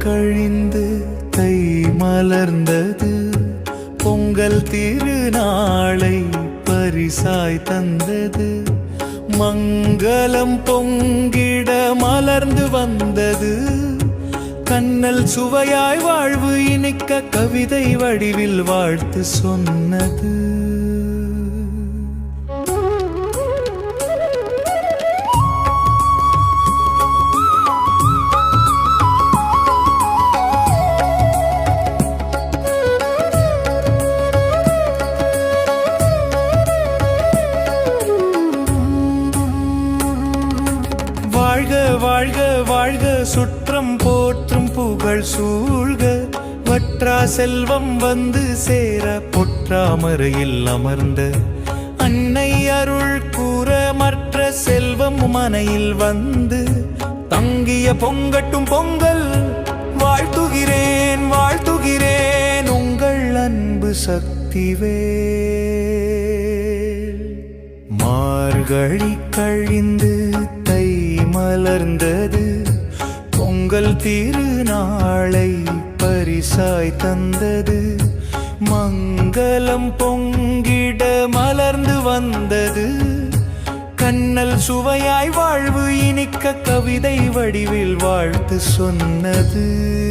கழிந்து தை மலர்ந்தது. பொங்கல் திருநாளை பரிசாய் தந்தது. மங்களம் பொங்கிட மலர்ந்து வந்தது. கண்ணல் சுவையாய் வாழ்வு இனிக்க கவிதை வடிவில் வாழ்த்து சொன்னது. வாழ்க வாழ்க வாழ்க சுற்றம் போற்றும் புகழ் சூழ்க. வற்றா செல்வம் வந்து சேர பொற்றாமரையில் அமர்ந்த அன்னை அருள் கூற மற்ற செல்வம் மனையில் வந்து தங்கிய பொங்கட்டும் பொங்கல். வாழ்த்துகிறேன் வாழ்த்துகிறேன் உங்கள் அன்பு சக்திவேல். மார்கழி கழிந்து தை மலர்ந்தது. பொங்கல் திருநாளை பரிசாய் தந்தது. மங்களம் பொங்கிட மலர்ந்து வந்தது. கண்ணல் சுவையாய் வாழ்வு இனிக்க கவிதை வடிவில் வாழ்த்து சொன்னது.